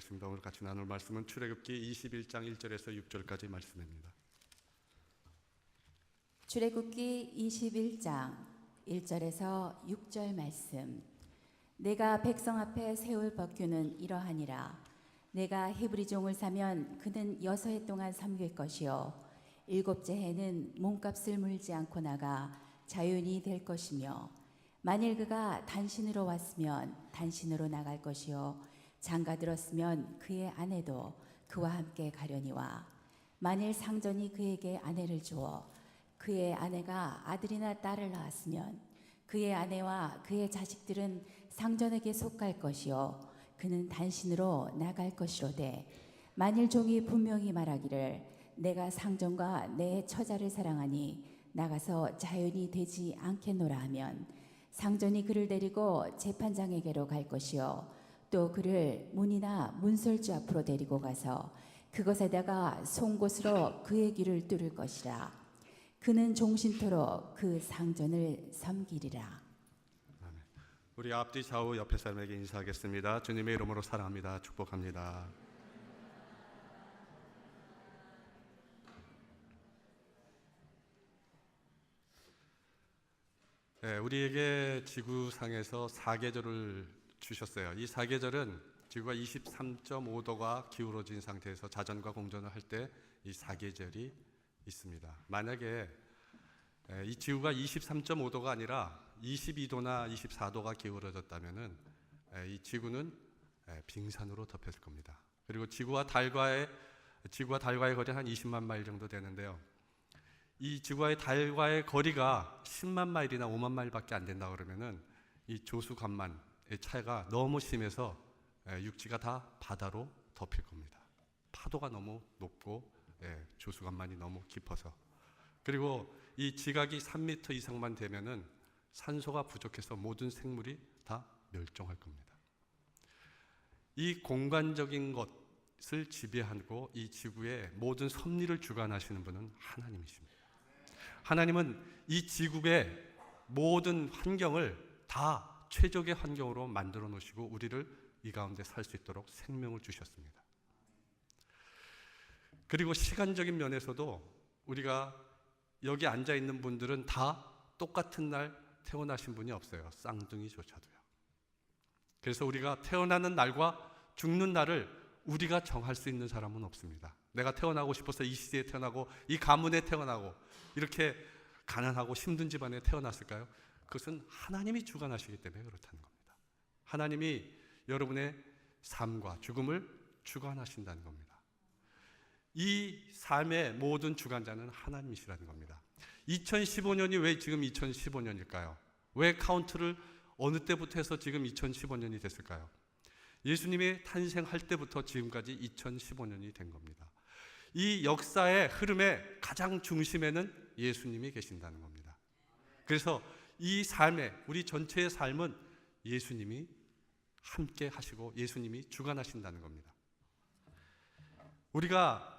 하겠습니다. 오늘 같이 나눌 말씀은 출애굽기 21장 1절에서 6절까지 말씀입니다. 출애굽기 21장 1절에서 6절 말씀. 내가 백성 앞에 세울 법규는 이러하니라. 내가 히브리 종을 사면 그는 6해 동안 섬길 것이요 7째 해는 몸값을 물지 않고 나가 자유인이 될 것이며, 만일 그가 단신으로 왔으면 단신으로 나갈 것이요 장가들었으면 그의 아내도 그와 함께 가려니와, 만일 상전이 그에게 아내를 주어 그의 아내가 아들이나 딸을 낳았으면 그의 아내와 그의 자식들은 상전에게 속할 것이요 그는 단신으로 나갈 것이로되, 만일 종이 분명히 말하기를 내가 상전과 내 처자를 사랑하니 나가서 자유인이 되지 않겠노라 하면, 상전이 그를 데리고 재판장에게로 갈 것이요 또 그를 문이나 문설주 앞으로 데리고 가서 그것에다가 송곳으로 그의 귀를 뚫을 것이라. 그는 종신토록 그 상전을 섬기리라. 아멘. 우리 앞뒤 좌우 옆에 사람에게 인사하겠습니다. 주님의 이름으로 사랑합니다. 축복합니다. 네, 우리에게 지구상에서 사계절을 주셨어요. 이 사계절은 지구가 23.5도가 기울어진 상태에서 자전과 공전을 할 때 이 사계절이 있습니다. 만약에 이 지구가 23.5도가 아니라 22도나 24도가 기울어졌다면은 이 지구는 빙산으로 덮였을 겁니다. 그리고 지구와 달과의 거리는 한 20만 마일 정도 되는데요. 이 지구와의 달과의 거리가 10만 마일이나 5만 마일밖에 안 된다 그러면은 이 조수간만의 차이가 너무 심해서 육지가 다 바다로 덮일 겁니다. 파도가 너무 높고 조수간만이 너무 깊어서. 그리고 이 지각이 3m 이상만 되면은 산소가 부족해서 모든 생물이 다 멸종할 겁니다. 이 공간적인 것을 지배하고 이 지구의 모든 섭리를 주관하시는 분은 하나님이십니다. 하나님은 이 지구의 모든 환경을 다 최적의 환경으로 만들어 놓으시고 우리를 이 가운데 살 수 있도록 생명을 주셨습니다. 그리고 시간적인 면에서도 우리가 여기 앉아 있는 분들은 다 똑같은 날 태어나신 분이 없어요. 쌍둥이조차도요. 그래서 우리가 태어나는 날과 죽는 날을 우리가 정할 수 있는 사람은 없습니다. 내가 태어나고 싶어서 이 시대에 태어나고 이 가문에 태어나고 이렇게 가난하고 힘든 집안에 태어났을까요? 그것은 하나님이 주관하시기 때문에 그렇다는 겁니다. 하나님이 여러분의 삶과 죽음을 주관하신다는 겁니다. 이 삶의 모든 주관자는 하나님이시라는 겁니다. 2015년이 왜 지금 2015년일까요? 왜 카운트를 어느 때부터 해서 지금 2015년이 됐을까요? 예수님이 탄생할 때부터 지금까지 2015년이 된 겁니다. 이 역사의 흐름의 가장 중심에는 예수님이 계신다는 겁니다. 그래서 이 삶에, 우리 전체의 삶은 예수님이 함께 하시고 예수님이 주관하신다는 겁니다. 우리가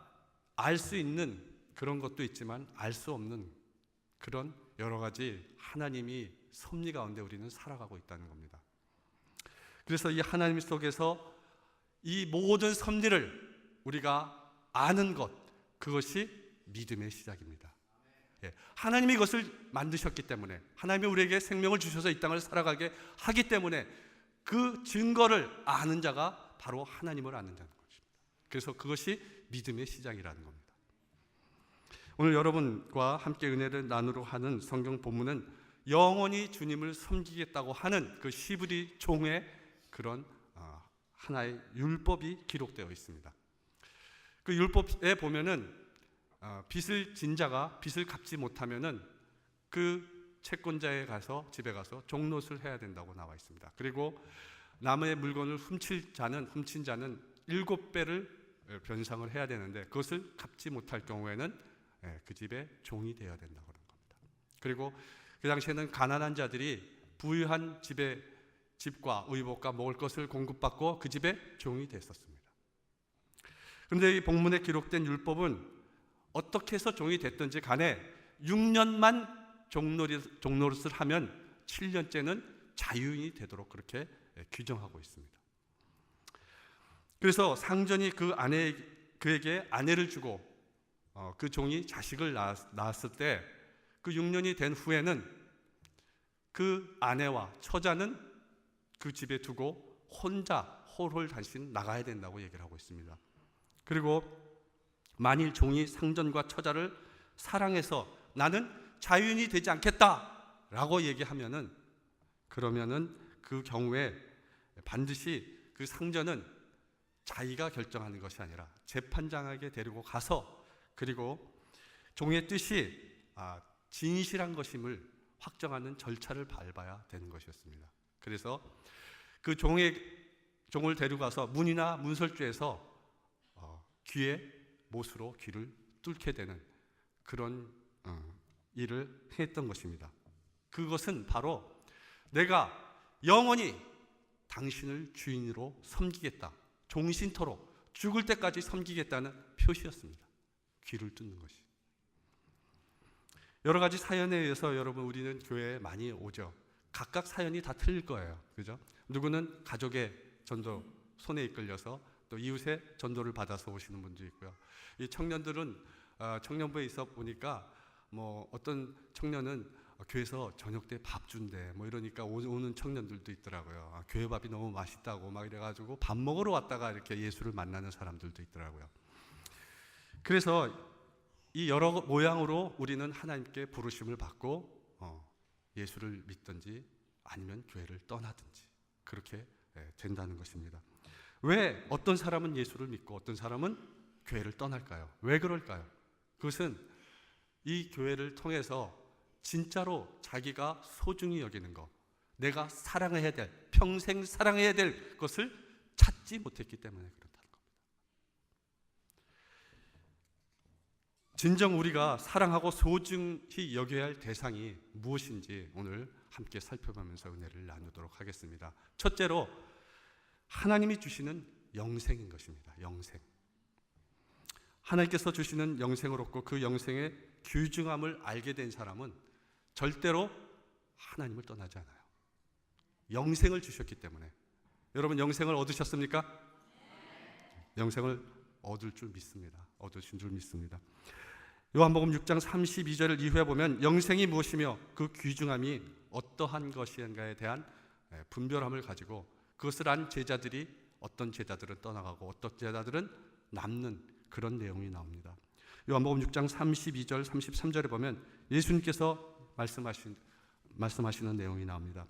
알 수 있는 그런 것도 있지만 알 수 없는 그런 여러 가지 하나님이 섭리 가운데 우리는 살아가고 있다는 겁니다. 그래서 이 하나님 속에서 이 모든 섭리를 우리가 아는 것, 그것이 믿음의 시작입니다. 하나님이 이것을 만드셨기 때문에, 하나님이 우리에게 생명을 주셔서 이 땅을 살아가게 하기 때문에 그 증거를 아는 자가 바로 하나님을 아는 자는 것입니다. 그래서 그것이 믿음의 시작이라는 겁니다. 오늘 여러분과 함께 은혜를 나누려 하는 성경 본문은 영원히 주님을 섬기겠다고 하는 그 히브리 종의 그런 하나의 율법이 기록되어 있습니다. 그 율법에 보면은 빚을 진 자가 빚을 갚지 못하면은 그 채권자에 가서 집에 가서 종노릇을 해야 된다고 나와 있습니다. 그리고 남의 물건을 훔친 자는 7배를 변상을 해야 되는데 그것을 갚지 못할 경우에는 그 집의 종이 되어야 된다고 하는 겁니다. 그리고 그 당시에는 가난한 자들이 부유한 집과 의복과 먹을 것을 공급받고 그 집의 종이 됐었습니다. 그런데 이 본문에 기록된 율법은 어떻게 해서 종이 됐든지 간에 6년만 종노릇을 하면 7년째는 자유인이 되도록 그렇게 규정하고 있습니다. 그래서 상전이 그에게 아내를 주고 그 종이 자식을 낳았을 때 그 6년이 된 후에는 그 아내와 처자는 그 집에 두고 혼자 홀홀단신 나가야 된다고 얘기를 하고 있습니다. 그리고 만일 종이 상전과 처자를 사랑해서 나는 자유인이 되지 않겠다라고 얘기하면은, 그러면은 그 경우에 반드시 그 상전은 자기가 결정하는 것이 아니라 재판장에게 데리고 가서, 그리고 종의 뜻이 진실한 것임을 확정하는 절차를 밟아야 되는 것이었습니다. 그래서 그 종을 데려가서 문이나 문설주에서 귀에 못으로 귀를 뚫게 되는 그런 일을 했던 것입니다. 그것은 바로 내가 영원히 당신을 주인으로 섬기겠다, 종신토록 죽을 때까지 섬기겠다는 표시였습니다. 귀를 뚫는 것이. 여러 가지 사연에 의해서 여러분 우리는 교회에 많이 오죠. 각각 사연이 다 틀릴 거예요. 그죠? 누구는 가족의 전도 손에 이끌려서 또 이웃의 전도를 받아서 오시는 분도 있고요. 이 청년들은 청년부에 있어 보니까 뭐 어떤 청년은 교회에서 저녁 때 밥 준대 뭐 이러니까 오는 청년들도 있더라고요. 교회 밥이 너무 맛있다고 막 이래가지고 밥 먹으러 왔다가 이렇게 예수를 만나는 사람들도 있더라고요. 그래서 이 여러 모양으로 우리는 하나님께 부르심을 받고 예수를 믿든지 아니면 교회를 떠나든지 그렇게 된다는 것입니다. 왜 어떤 사람은 예수를 믿고 어떤 사람은 교회를 떠날까요? 왜 그럴까요? 그것은 이 교회를 통해서 진짜로 자기가 소중히 여기는 것, 내가 사랑해야 될, 평생 사랑해야 될 것을 찾지 못했기 때문에 그렇다는 겁니다. 진정 우리가 사랑하고 소중히 여겨야 할 대상이 무엇인지 오늘 함께 살펴보면서 은혜를 나누도록 하겠습니다. 첫째로 하나님이 주시는 영생인 것입니다. 영생. 하나님께서 주시는 영생을 얻고 그 영생의 귀중함을 알게 된 사람은 절대로 하나님을 떠나지 않아요. 영생을 주셨기 때문에. 여러분 영생을 얻으셨습니까? 영생을 얻을 줄 믿습니다. 얻으신 줄 믿습니다. 요한복음 6장 32절 이후에 보면 영생이 무엇이며 그 귀중함이 어떠한 것인가에 대한 분별함을 가지고 그것을 안 제자들이, 어떤 제자들은 떠나가고 어떤 제자들은 남는 그런 내용이 나옵니다. 요한복음 6장 32절 33절에 보면 예수님께서 말씀하시는 내용이 나옵니다.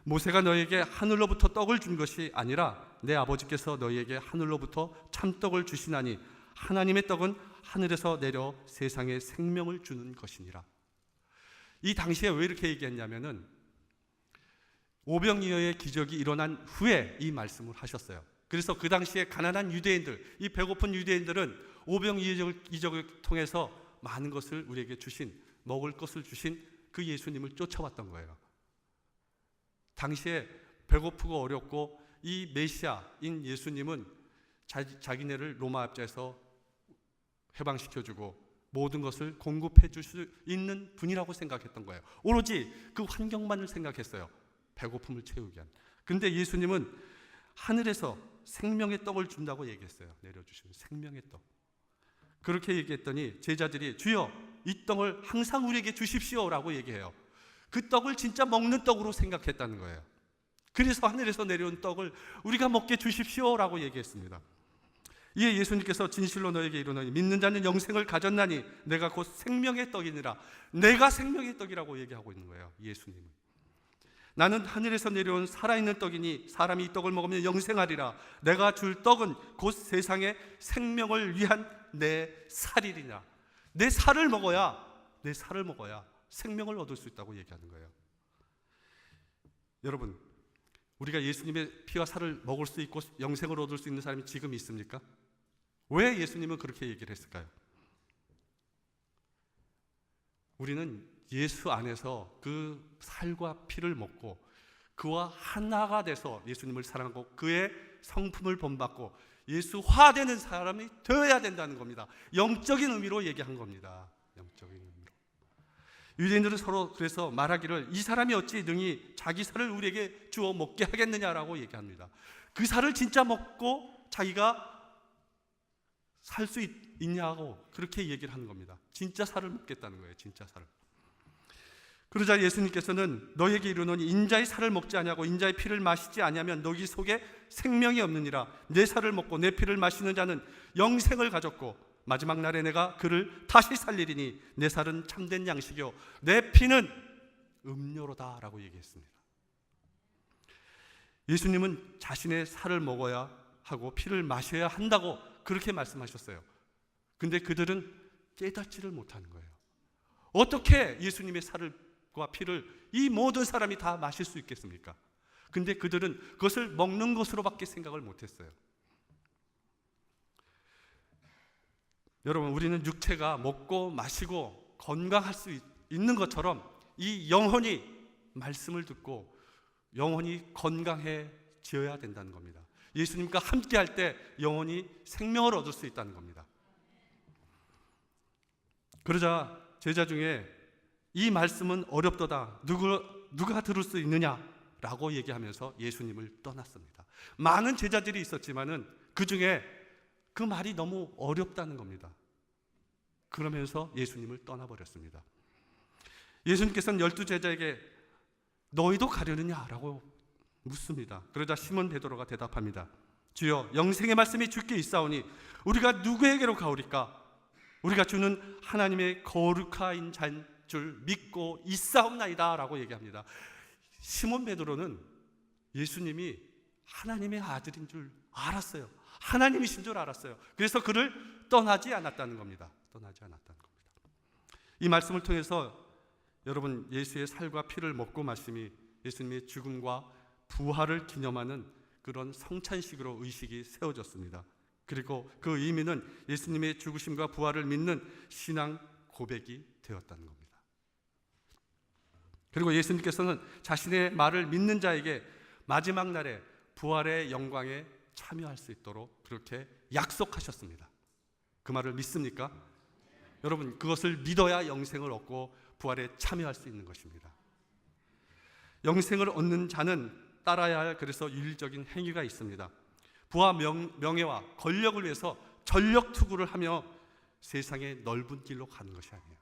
모세가 너에게 하늘로부터 떡을 준 것이 아니라 내 아버지께서 너희에게 하늘로부터 참떡을 주시나니 하나님의 떡은 하늘에서 내려 세상에 생명을 주는 것이니라. 이 당시에 왜 이렇게 얘기했냐면은 오병이어의 기적이 일어난 후에 이 말씀을 하셨어요. 그래서 그 당시에 가난한 유대인들, 이 배고픈 유대인들은 오병이어를 통해서 많은 것을 우리에게 주신, 먹을 것을 주신 그 예수님을 쫓아왔던 거예요. 당시에 배고프고 어렵고 이 메시아인 예수님은 자기네를 로마 압제에서 해방시켜주고 모든 것을 공급해 줄 수 있는 분이라고 생각했던 거예요. 오로지 그 환경만을 생각했어요. 배고픔을 채우기 위한. 근데 예수님은 하늘에서 생명의 떡을 준다고 얘기했어요. 내려주시는 생명의 떡. 그렇게 얘기했더니 제자들이 주여 이 떡을 항상 우리에게 주십시오라고 얘기해요. 그 떡을 진짜 먹는 떡으로 생각했다는 거예요. 그래서 하늘에서 내려온 떡을 우리가 먹게 주십시오라고 얘기했습니다. 이에 예수님께서 진실로 너에게 이르노니 믿는 자는 영생을 가졌나니 내가 곧 생명의 떡이니라. 내가 생명의 떡이라고 얘기하고 있는 거예요. 예수님은. 나는 하늘에서 내려온 살아있는 떡이니 사람이 이 떡을 먹으면 영생하리라. 내가 줄 떡은 곧 세상의 생명을 위한 내 살이리라. 내 살을 먹어야 생명을 얻을 수 있다고 얘기하는 거예요. 여러분, 우리가 예수님의 피와 살을 먹을 수 있고 영생을 얻을 수 있는 사람이 지금 있습니까? 왜 예수님은 그렇게 얘기를 했을까요? 우리는 예수 안에서 그 살과 피를 먹고 그와 하나가 돼서 예수님을 사랑하고 그의 성품을 본받고 예수화되는 사람이 되어야 된다는 겁니다. 영적인 의미로 얘기한 겁니다. 영적인 의미로. 유대인들은 서로 그래서 말하기를 이 사람이 어찌 능히 자기 살을 우리에게 주어 먹게 하겠느냐라고 얘기합니다. 그 살을 진짜 먹고 자기가 살 수 있냐고 그렇게 얘기를 하는 겁니다. 진짜 살을 먹겠다는 거예요. 진짜 살을. 그러자 예수님께서는 너에게 이르노니 인자의 살을 먹지 아니하고 인자의 피를 마시지 아니하면 너희 속에 생명이 없느니라. 내 살을 먹고 내 피를 마시는 자는 영생을 가졌고 마지막 날에 내가 그를 다시 살리리니 내 살은 참된 양식이요 내 피는 음료로다 라고 얘기했습니다. 예수님은 자신의 살을 먹어야 하고 피를 마셔야 한다고 그렇게 말씀하셨어요. 근데 그들은 깨닫지를 못하는 거예요. 어떻게 예수님의 살과 피를 이 모든 사람이 다 마실 수 있겠습니까? 근데 그들은 그것을 먹는 것으로밖에 생각을 못했어요. 여러분, 우리는 육체가 먹고 마시고 건강할 수 있는 것처럼 이 영혼이 말씀을 듣고 영혼이 건강해져야 된다는 겁니다. 예수님과 함께 할 때 영혼이 생명을 얻을 수 있다는 겁니다. 그러자 제자 중에 이 말씀은 어렵도다. 누가 들을 수 있느냐라고 얘기하면서 예수님을 떠났습니다. 많은 제자들이 있었지만은 그 중에 그 말이 너무 어렵다는 겁니다. 그러면서 예수님을 떠나버렸습니다. 예수님께서는 12제자에게 너희도 가려느냐라고 묻습니다. 그러자 시몬 베드로가 대답합니다. 주여, 영생의 말씀이 주께 있사오니 우리가 누구에게로 가오리까? 우리가 주는 하나님의 거룩한 자인 줄 믿고 있사옵나이다 라고 얘기합니다. 시몬 베드로는 예수님이 하나님의 아들인 줄 알았어요. 하나님이신 줄 알았어요. 그래서 그를 떠나지 않았다는 겁니다. 떠나지 않았다는 겁니다. 이 말씀을 통해서 여러분, 예수의 살과 피를 먹고 마심이 예수님의 죽음과 부활을 기념하는 그런 성찬식으로 의식이 세워졌습니다. 그리고 그 의미는 예수님의 죽으심과 부활을 믿는 신앙 고백이 되었다는 겁니다. 그리고 예수님께서는 자신의 말을 믿는 자에게 마지막 날에 부활의 영광에 참여할 수 있도록 그렇게 약속하셨습니다. 그 말을 믿습니까? 여러분, 그것을 믿어야 영생을 얻고 부활에 참여할 수 있는 것입니다. 영생을 얻는 자는 따라야 할 그래서 윤리적인 행위가 있습니다. 부와 명예와 권력을 위해서 전력 투구를 하며 세상의 넓은 길로 가는 것이 아니에요.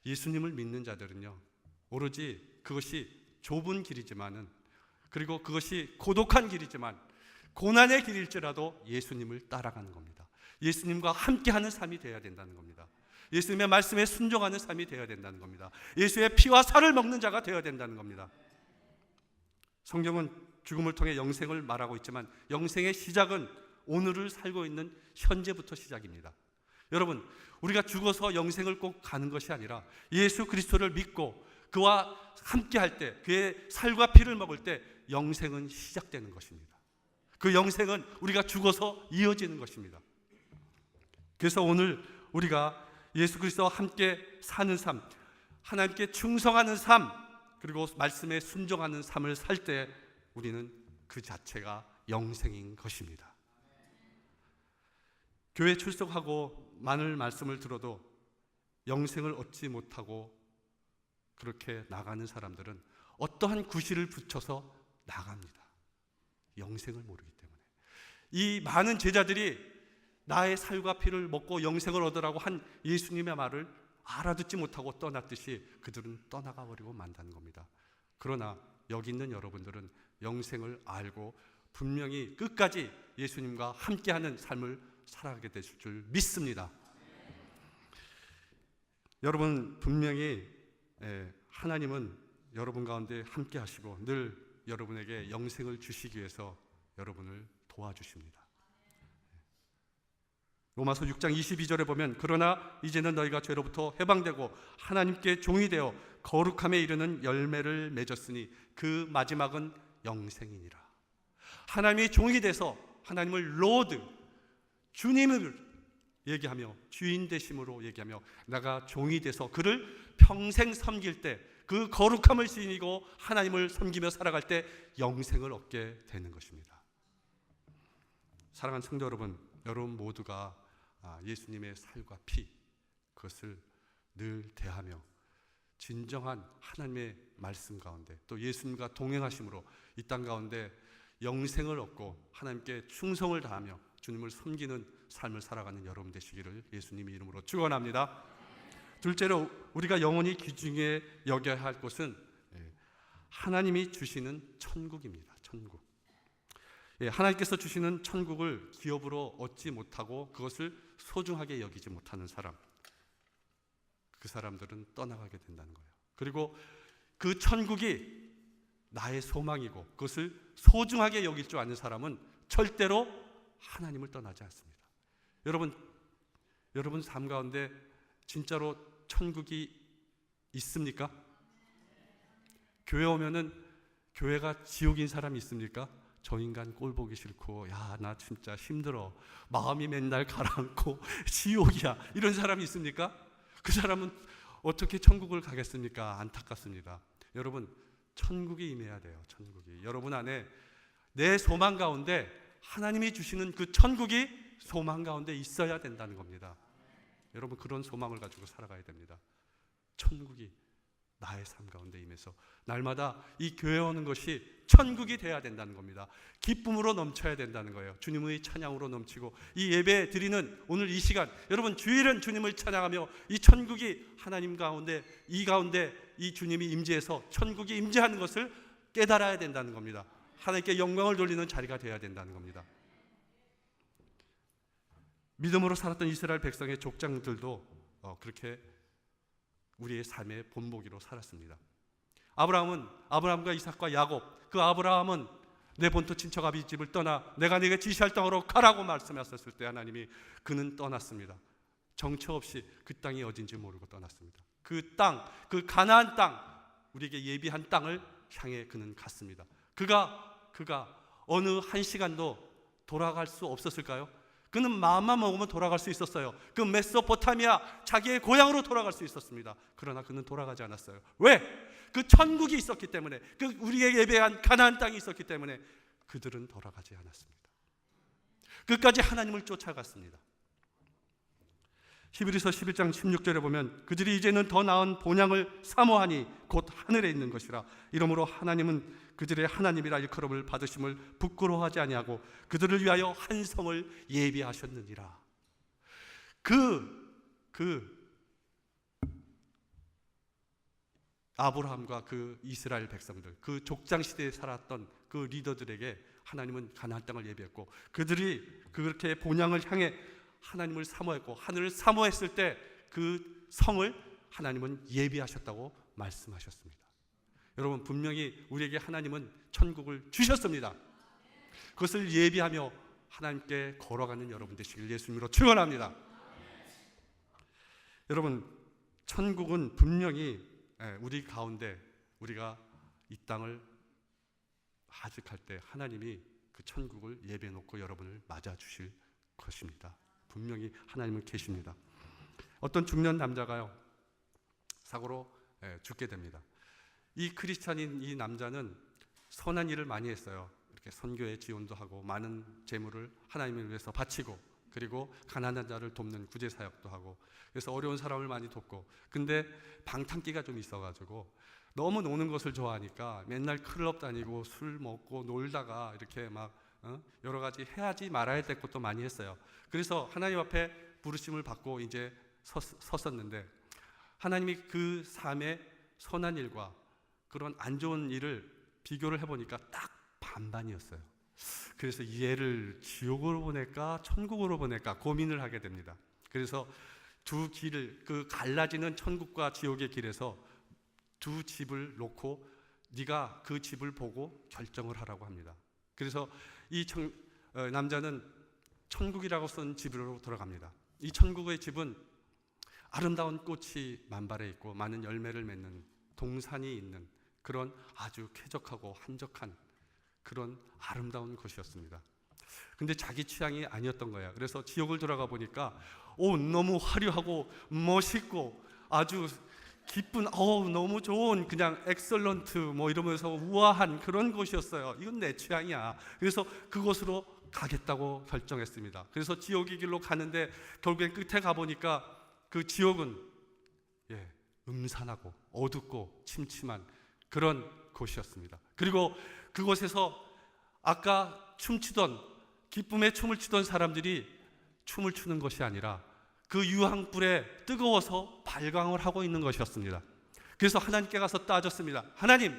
예수님을 믿는 자들은요, 오로지 그것이 좁은 길이지만은, 그리고 그것이 고독한 길이지만 고난의 길일지라도 예수님을 따라가는 겁니다. 예수님과 함께하는 삶이 되어야 된다는 겁니다. 예수님의 말씀에 순종하는 삶이 되어야 된다는 겁니다. 예수의 피와 살을 먹는 자가 되어야 된다는 겁니다. 성경은 죽음을 통해 영생을 말하고 있지만 영생의 시작은 오늘을 살고 있는 현재부터 시작입니다. 여러분, 우리가 죽어서 영생을 꼭 가는 것이 아니라 예수 그리스도를 믿고 그와 함께 할 때, 그의 살과 피를 먹을 때 영생은 시작되는 것입니다. 그 영생은 우리가 죽어서 이어지는 것입니다. 그래서 오늘 우리가 예수 그리스도와 함께 사는 삶, 하나님께 충성하는 삶, 그리고 말씀에 순종하는 삶을 살 때 우리는 그 자체가 영생인 것입니다. 교회 출석하고 많은 말씀을 들어도 영생을 얻지 못하고 그렇게 나가는 사람들은 어떠한 구실을 붙여서 나갑니다. 영생을 모르기 때문에. 이 많은 제자들이 나의 살과 피를 먹고 영생을 얻으라고 한 예수님의 말을 알아듣지 못하고 떠났듯이 그들은 떠나가 버리고 만다는 겁니다. 그러나 여기 있는 여러분들은 영생을 알고 분명히 끝까지 예수님과 함께하는 삶을 살아가게 되실 줄 믿습니다. 여러분, 분명히 하나님은 여러분 가운데 함께 하시고 늘 여러분에게 영생을 주시기 위해서 여러분을 도와주십니다. 로마서 6장 22절에 보면 그러나 이제는 너희가 죄로부터 해방되고 하나님께 종이 되어 거룩함에 이르는 열매를 맺었으니 그 마지막은 영생이니라. 하나님의 종이 돼서 하나님을 로드, 주님을 얘기하며 주인 되심으로 얘기하며 내가 종이 돼서 그를 평생 섬길 때 그 거룩함을 지니고 하나님을 섬기며 살아갈 때 영생을 얻게 되는 것입니다. 사랑하는 성도 여러분, 여러분 모두가 예수님의 살과 피, 그것을 늘 대하며 진정한 하나님의 말씀 가운데 또 예수님과 동행하심으로 이 땅 가운데 영생을 얻고 하나님께 충성을 다하며 주님을 섬기는 삶을 살아가는 여러분 되시기를 예수님의 이름으로 축원합니다. 둘째로 우리가 영원히 귀중히 여겨야 할 것은 하나님이 주시는 천국입니다. 천국. 하나님께서 주시는 천국을 기업으로 얻지 못하고 그것을 소중하게 여기지 못하는 사람, 그 사람들은 떠나가게 된다는 거예요. 그리고 그 천국이 나의 소망이고 그것을 소중하게 여길 줄 아는 사람은 절대로 하나님을 떠나지 않습니다. 여러분 삶 가운데 진짜로 천국이 있습니까? 교회 오면은 교회가 지옥인 사람이 있습니까? 저 인간 꼴 보기 싫고 야 나 진짜 힘들어 마음이 맨날 가라앉고 지옥이야 이런 사람이 있습니까? 그 사람은 어떻게 천국을 가겠습니까? 안타깝습니다. 여러분 천국이 임해야 돼요. 천국이 여러분 안에 내 소망 가운데 하나님이 주시는 그 천국이 소망 가운데 있어야 된다는 겁니다. 여러분 그런 소망을 가지고 살아가야 됩니다. 천국이 나의 삶 가운데 임해서 날마다 이 교회 오는 것이 천국이 돼야 된다는 겁니다. 기쁨으로 넘쳐야 된다는 거예요. 주님의 찬양으로 넘치고 이 예배 드리는 오늘 이 시간 여러분 주일은 주님을 찬양하며 이 천국이 하나님 가운데 이 주님이 임재해서 천국이 임재하는 것을 깨달아야 된다는 겁니다. 하나님께 영광을 돌리는 자리가 되어야 된다는 겁니다. 믿음으로 살았던 이스라엘 백성의 족장들도 그렇게 우리의 삶의 본보기로 살았습니다. 아브라함과 이삭과 야곱, 그 아브라함은 내 본토 친척 아비 집을 떠나 내가 네게 지시할 땅으로 가라고 말씀하셨을 때 하나님이 그는 떠났습니다. 정처 없이 그 땅이 어딘지 모르고 떠났습니다. 그 땅, 그 가나안 땅, 우리에게 예비한 땅을 향해 그는 갔습니다. 그가 어느 한 시간도 돌아갈 수 없었을까요? 그는 마음만 먹으면 돌아갈 수 있었어요. 그 메소포타미아 자기의 고향으로 돌아갈 수 있었습니다. 그러나 그는 돌아가지 않았어요. 왜? 그 천국이 있었기 때문에, 그 우리에게 예배한 가나안 땅이 있었기 때문에 그들은 돌아가지 않았습니다. 끝까지 하나님을 쫓아갔습니다. 히브리서 11장 16절에 보면 그들이 이제는 더 나은 본향을 사모하니 곧 하늘에 있는 것이라. 이러므로 하나님은 그들의 하나님이라 일컬음을 받으심을 부끄러워하지 아니하고 그들을 위하여 한 성을 예비하셨느니라. 아브라함과 그 이스라엘 백성들, 그 족장 시대에 살았던 그 리더들에게 하나님은 가나안 땅을 예비했고 그들이 그렇게 본향을 향해 하나님을 사모했고 하늘을 사모했을 때 그 성을 하나님은 예비하셨다고 말씀하셨습니다. 여러분 분명히 우리에게 하나님은 천국을 주셨습니다. 그것을 예비하며 하나님께 걸어가는 여러분 되시길 예수님으로 축원합니다. 여러분 천국은 분명히 우리 가운데 우리가 이 땅을 하직할 때 하나님이 그 천국을 예비해 놓고 여러분을 맞아 주실 것입니다. 분명히 하나님은 계십니다. 어떤 중년 남자가요 사고로 죽게 됩니다. 이 크리스찬인 이 남자는 선한 일을 많이 했어요. 이렇게 선교에 지원도 하고 많은 재물을 하나님을 위해서 바치고 그리고 가난한 자를 돕는 구제 사역도 하고 그래서 어려운 사람을 많이 돕고 근데 방탕기가 좀 있어가지고 너무 노는 것을 좋아하니까 맨날 클럽 다니고 술 먹고 놀다가 이렇게 막 여러 가지 해야지 말아야 될 것도 많이 했어요. 그래서 하나님 앞에 부르심을 받고 이제 섰었는데 하나님이 그 삶의 선한 일과 그런 안 좋은 일을 비교를 해보니까 딱 반반이었어요. 그래서 얘를 지옥으로 보낼까 천국으로 보낼까 고민을 하게 됩니다. 그래서 두 길을 그 갈라지는 천국과 지옥의 길에서 두 집을 놓고 네가 그 집을 보고 결정을 하라고 합니다. 그래서 이 남자는 천국이라고 쓴 집으로 들어갑니다. 이 천국의 집은 아름다운 꽃이 만발해 있고 많은 열매를 맺는 동산이 있는 그런 아주 쾌적하고 한적한 그런 아름다운 곳이었습니다. 근데 자기 취향이 아니었던 거야. 그래서 지옥을 들어가 보니까 너무 화려하고 멋있고 아주 기쁜 너무 좋은 그냥 엑설런트 뭐 이러면서 우아한 그런 곳이었어요. 이건 내 취향이야. 그래서 그곳으로 가겠다고 결정했습니다. 그래서 지옥의 길로 가는데 결국엔 끝에 가보니까 그 지옥은 음산하고 어둡고 침침한 그런 곳이었습니다. 그리고 그곳에서 아까 춤추던 기쁨의 춤을 추던 사람들이 춤을 추는 것이 아니라 그 유황불에 뜨거워서 발광을 하고 있는 것이었습니다. 그래서 하나님께 가서 따졌습니다. 하나님,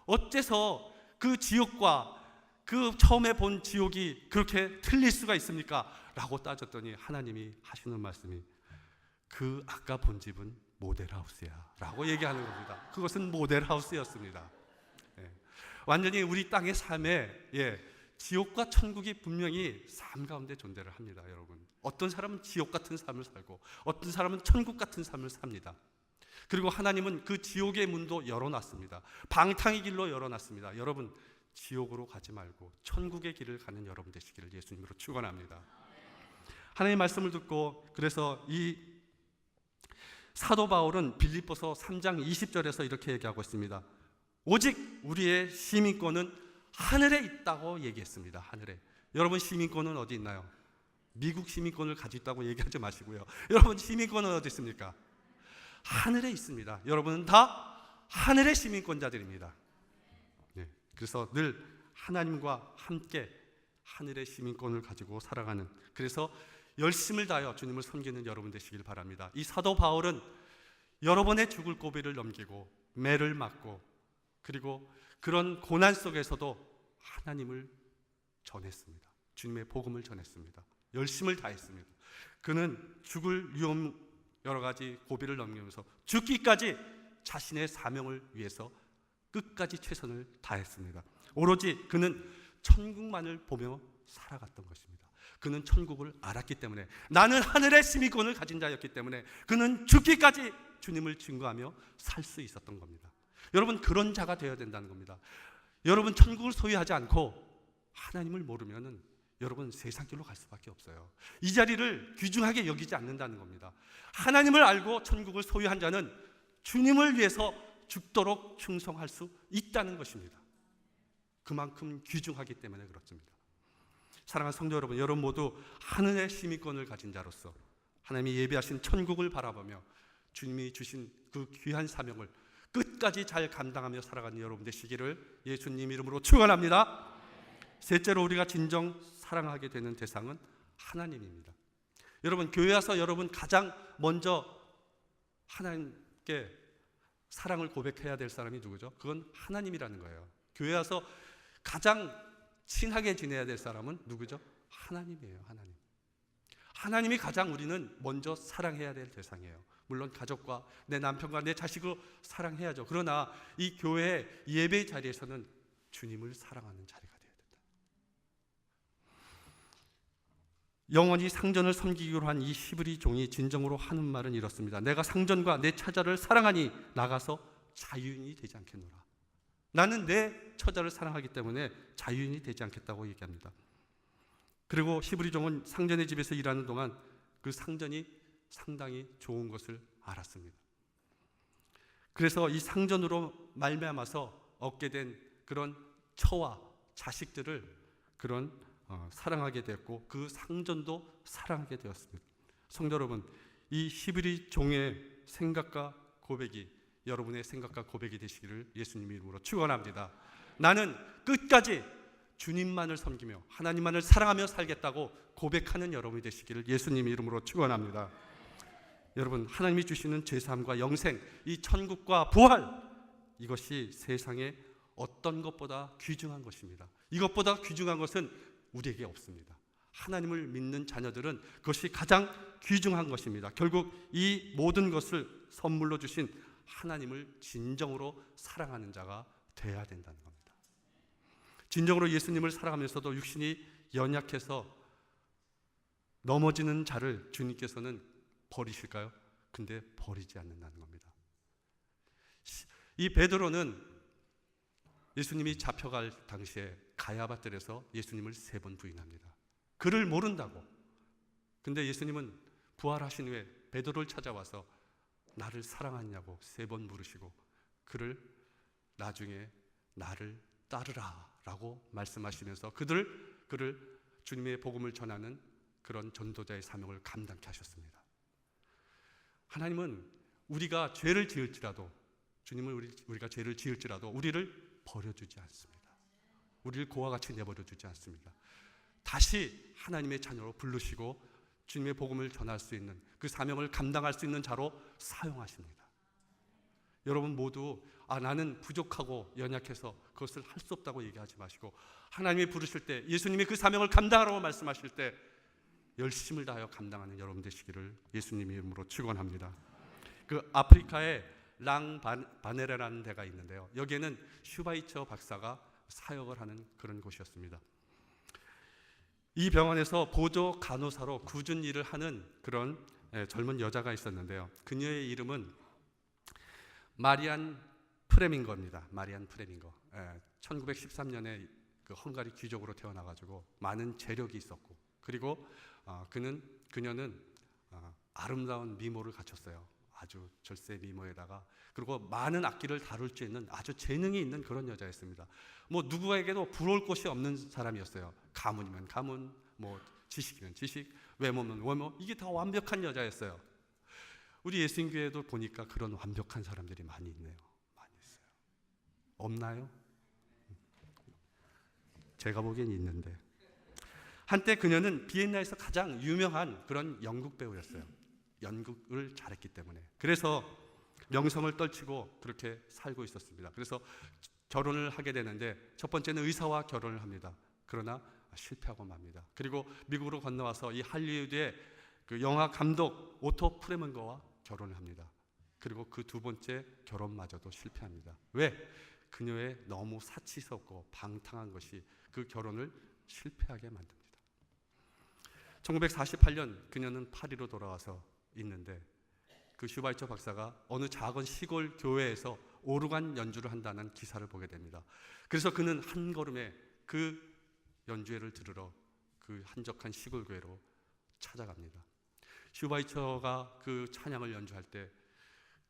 어째서 그 지옥과 그 처음에 본 지옥이 그렇게 틀릴 수가 있습니까? 라고 따졌더니 하나님이 하시는 말씀이 그 아까 본 집은 모델하우스야 라고 얘기하는 겁니다. 그것은 모델하우스였습니다. 완전히 우리 땅의 삶에 지옥과 천국이 분명히 삶 가운데 존재를 합니다. 여러분, 어떤 사람은 지옥 같은 삶을 살고 어떤 사람은 천국 같은 삶을 삽니다. 그리고 하나님은 그 지옥의 문도 열어놨습니다. 방탕의 길로 열어놨습니다. 여러분, 지옥으로 가지 말고 천국의 길을 가는 여러분 되시기를 예수님으로 축원합니다. 하나님의 말씀을 듣고, 그래서 이 사도 바울은 빌립보서 3장 20절에서 이렇게 얘기하고 있습니다. 오직 우리의 시민권은 하늘에 있다고 얘기했습니다. 하늘에. 여러분, 시민권은 어디 있나요? 미국 시민권을 가지고 있다고 얘기하지 마시고요. 여러분, 시민권은 어디 있습니까? 하늘에 있습니다. 여러분은 다 하늘의 시민권자들입니다. 그래서 늘 하나님과 함께 하늘의 시민권을 가지고 살아가는, 그래서 열심을 다하여 주님을 섬기는 여러분 되시길 바랍니다. 이 사도 바울은 여러 번의 죽을 고비를 넘기고 매를 맞고 그리고 그런 고난 속에서도 하나님을 전했습니다. 주님의 복음을 전했습니다. 열심을 다했습니다. 그는 죽을 위험 여러 가지 고비를 넘기면서 죽기까지 자신의 사명을 위해서 끝까지 최선을 다했습니다. 오로지 그는 천국만을 보며 살아갔던 것입니다. 그는 천국을 알았기 때문에, 나는 하늘의 시민권을 가진 자였기 때문에 그는 죽기까지 주님을 증거하며 살 수 있었던 겁니다. 여러분, 그런 자가 되어야 된다는 겁니다. 여러분, 천국을 소유하지 않고 하나님을 모르면은 여러분 세상 길로 갈 수밖에 없어요. 이 자리를 귀중하게 여기지 않는다는 겁니다. 하나님을 알고 천국을 소유한 자는 주님을 위해서 죽도록 충성할 수 있다는 것입니다. 그만큼 귀중하기 때문에 그렇습니다. 사랑하는 성도 여러분, 여러분 모두 하늘의 시민권을 가진 자로서 하나님이 예비하신 천국을 바라보며 주님이 주신 그 귀한 사명을 끝까지 잘 감당하며 살아가는 여러분 되시기를 예수님 이름으로 축원합니다. 셋째로, 우리가 진정 사랑하게 되는 대상은 하나님입니다. 여러분, 교회 와서 여러분 가장 먼저 하나님께 사랑을 고백해야 될 사람이 누구죠? 그건 하나님이라는 거예요. 교회 와서 가장 친하게 지내야 될 사람은 누구죠? 하나님이에요. 하나님. 하나님이 가장 우리는 먼저 사랑해야 될 대상이에요. 물론 가족과 내 남편과 내 자식을 사랑해야죠. 그러나 이 교회 예배 자리에서는 주님을 사랑하는 자리가 되어야 된다. 영원히 상전을 섬기기로 한 이 히브리 종이 진정으로 하는 말은 이렇습니다. 내가 상전과 내 처자를 사랑하니 나가서 자유인이 되지 않겠노라. 나는 내 처자를 사랑하기 때문에 자유인이 되지 않겠다고 얘기합니다. 그리고 히브리 종은 상전의 집에서 일하는 동안 그 상전이 상당히 좋은 것을 알았습니다. 그래서 이 상전으로 말미암아서 얻게 된 그런 처와 자식들을 그런 사랑하게 되었고 그 상전도 사랑하게 되었습니다. 성도 여러분, 이 히브리 종의 생각과 고백이 여러분의 생각과 고백이 되시기를 예수님 이름으로 축원합니다. 나는 끝까지 주님만을 섬기며 하나님만을 사랑하며 살겠다고 고백하는 여러분이 되시기를 예수님 이름으로 축원합니다. 여러분, 하나님이 주시는 죄사함과 영생, 이 천국과 부활, 이것이 세상에 어떤 것보다 귀중한 것입니다. 이것보다 귀중한 것은 우리에게 없습니다. 하나님을 믿는 자녀들은 그것이 가장 귀중한 것입니다. 결국 이 모든 것을 선물로 주신 하나님을 진정으로 사랑하는 자가 되어야 된다는 겁니다. 진정으로 예수님을 사랑하면서도 육신이 연약해서 넘어지는 자를 주님께서는 버리실까요? 근데 버리지 않는다는 겁니다. 이 베드로는 예수님이 잡혀갈 당시에 가야바뜰에서 예수님을 3번 부인합니다. 그를 모른다고. 근데 예수님은 부활하신 후에 베드로를 찾아와서 나를 사랑하냐고 3번 물으시고 그를 나중에 나를 따르라 라고 말씀하시면서 그를 주님의 복음을 전하는 그런 전도자의 사명을 감당케 하셨습니다. 하나님은 우리가 죄를 지을지라도, 주님은 우리가 죄를 지을지라도 우리를 버려주지 않습니다. 우리를 고와 같이 내버려 두지 않습니다. 다시 하나님의 자녀로 부르시고 주님의 복음을 전할 수 있는 그 사명을 감당할 수 있는 자로 사용하십니다. 여러분 모두 나는 부족하고 연약해서 그것을 할 수 없다고 얘기하지 마시고, 하나님이 부르실 때, 예수님이 그 사명을 감당하라고 말씀하실 때 열심을 다하여 감당하는 여러분 되시기를 예수님의 이름으로 축원합니다. 그 아프리카에 랑바네레라는 데가 있는데요, 여기에는 슈바이처 박사가 사역을 하는 그런 곳이었습니다. 이 병원에서 보조 간호사로 굳은 일을 하는 그런 젊은 여자가 있었는데요, 그녀의 이름은 마리안 프레밍거입니다. 마리안 프레밍거. 1913년에 그 헝가리 귀족으로 태어나가지고 많은 재력이 있었고, 그리고 그녀는 아름다운 미모를 갖췄어요. 아주 절세 미모에다가, 그리고 많은 악기를 다룰 수 있는 아주 재능이 있는 그런 여자였습니다. 뭐 누구에게도 부러울 곳이 없는 사람이었어요. 가문이면 가문, 뭐 지식이면 지식, 외모면 외모, 이게 다 완벽한 여자였어요. 우리 예수님교회도 보니까 그런 완벽한 사람들이 많이 있네요. 많이 있어요. 없나요? 제가 보기엔 있는데, 한때 그녀는 비엔나에서 가장 유명한 그런 연극 배우였어요. 연극을 잘했기 때문에. 그래서 명성을 떨치고 그렇게 살고 있었습니다. 그래서 결혼을 하게 되는데, 첫 번째는 의사와 결혼을 합니다. 그러나 실패하고 맙니다. 그리고 미국으로 건너와서 이 할리우드의 그 영화 감독 오토 프레먼거와 결혼을 합니다. 그리고 그 두 번째 결혼마저도 실패합니다. 왜? 그녀의 너무 사치스럽고 방탕한 것이 그 결혼을 실패하게 만듭니다. 1948년 그녀는 파리로 돌아와서 있는데, 그 슈바이처 박사가 어느 작은 시골 교회에서 오르간 연주를 한다는 기사를 보게 됩니다. 그래서 그는 한 걸음에 그 연주회를 들으러 그 한적한 시골 교회로 찾아갑니다. 슈바이처가 그 찬양을 연주할 때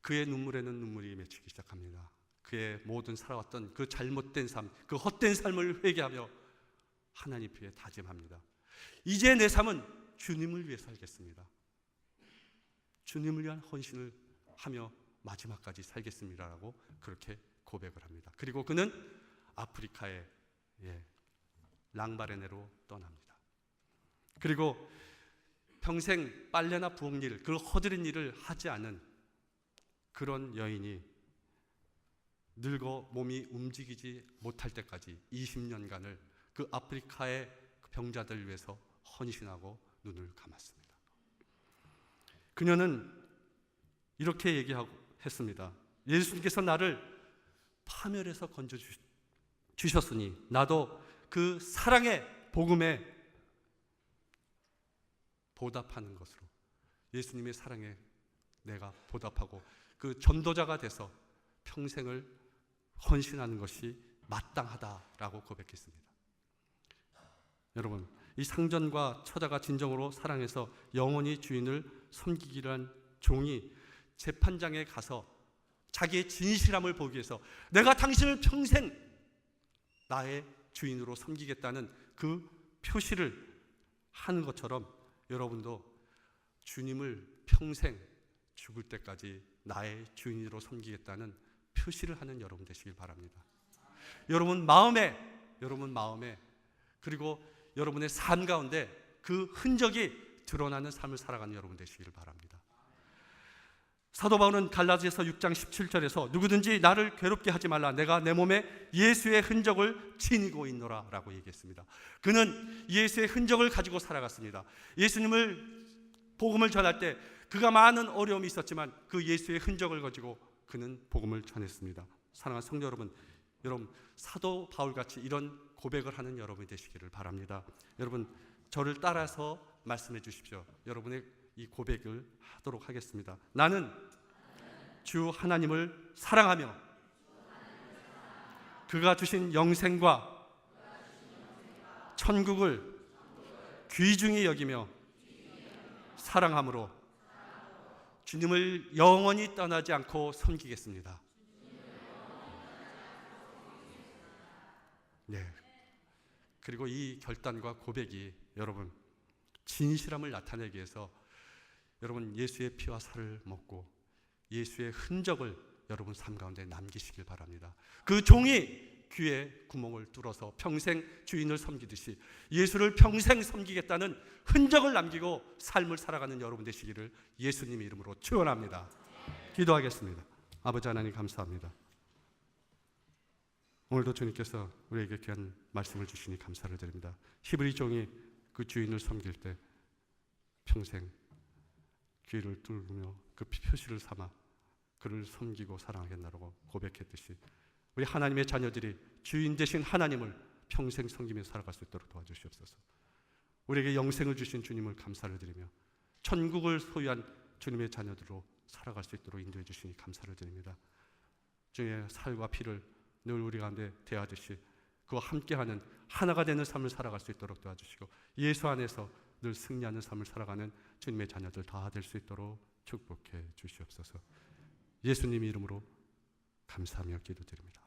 그의 눈물에는 눈물이 맺히기 시작합니다. 그의 모든 살아왔던 그 잘못된 삶, 그 헛된 삶을 회개하며 하나님 앞에 다짐합니다. 이제 내 삶은 주님을 위해 살겠습니다. 주님을 위한 헌신을 하며 마지막까지 살겠습니다라고 그렇게 고백을 합니다. 그리고 그는 아프리카의 랑바레네로 떠납니다. 그리고 평생 빨래나 부엌일, 그 허드렛 일을 하지 않은 그런 여인이 늙어 몸이 움직이지 못할 때까지 20년간을 그 아프리카의 병자들을 위해서 헌신하고 눈을 감았습니다. 그녀는 이렇게 얘기했습니다. 예수님께서 나를 파멸에서 건져 주셨으니 나도 그 사랑의 복음에 보답하는 것으로, 예수님의 사랑에 내가 보답하고 그 전도자가 돼서 평생을 헌신하는 것이 마땅하다라고 고백했습니다. 여러분, 이 상전과 처자가 진정으로 사랑해서 영원히 주인을 섬기기를 한 종이 재판장에 가서 자기의 진실함을 보기 위해서 내가 당신을 평생 나의 주인으로 섬기겠다는 그 표시를 하는 것처럼, 여러분도 주님을 평생 죽을 때까지 나의 주인으로 섬기겠다는 표시를 하는 여러분 되시길 바랍니다. 여러분 마음에 그리고 여러분의 삶 가운데 그 흔적이 드러나는 삶을 살아가는 여러분 되시길 바랍니다. 사도 바울은 갈라디아서 6장 17절에서 누구든지 나를 괴롭게 하지 말라, 내가 내 몸에 예수의 흔적을 지니고 있노라 라고 얘기했습니다. 그는 예수의 흔적을 가지고 살아갔습니다. 예수님을 복음을 전할 때 그가 많은 어려움이 있었지만 그 예수의 흔적을 가지고 그는 복음을 전했습니다. 사랑하는 성도 여러분, 사도 바울같이 이런 고백을 하는 여러분이 되시기를 바랍니다. 여러분 저를 따라서 말씀해 주십시오. 여러분의 이 고백을 하도록 하겠습니다. 나는 주 하나님을 사랑하며 그가 주신 영생과 천국을 귀중히 여기며 사랑함으로 주님을 영원히 떠나지 않고 섬기겠습니다. 네. 그리고 이 결단과 고백이 여러분 진실함을 나타내기 위해서 여러분 예수의 피와 살을 먹고 예수의 흔적을 여러분 삶 가운데 남기시길 바랍니다. 그 종이 귀에 구멍을 뚫어서 평생 주인을 섬기듯이 예수를 평생 섬기겠다는 흔적을 남기고 삶을 살아가는 여러분 되시기를 예수님의 이름으로 축원합니다. 기도하겠습니다. 아버지 하나님 감사합니다. 오늘도 주님께서 우리에게 귀한 말씀을 주시니 감사를 드립니다. 히브리 종이 그 주인을 섬길 때 평생 귀를 뚫으며 그 표시를 삼아 그를 섬기고 사랑하겠나라고 고백했듯이 우리 하나님의 자녀들이 주인 되신 하나님을 평생 섬기며 살아갈 수 있도록 도와주시옵소서. 우리에게 영생을 주신 주님을 감사를 드리며 천국을 소유한 주님의 자녀들로 살아갈 수 있도록 인도해 주시니 감사를 드립니다. 주의 살과 피를 늘 우리 가운데 대하듯이 그와 함께하는 하나가 되는 삶을 살아갈 수 있도록 도와주시고 예수 안에서 늘 승리하는 삶을 살아가는 주님의 자녀들 다 될 수 있도록 축복해 주시옵소서. 예수님 이름으로 감사하며 기도드립니다.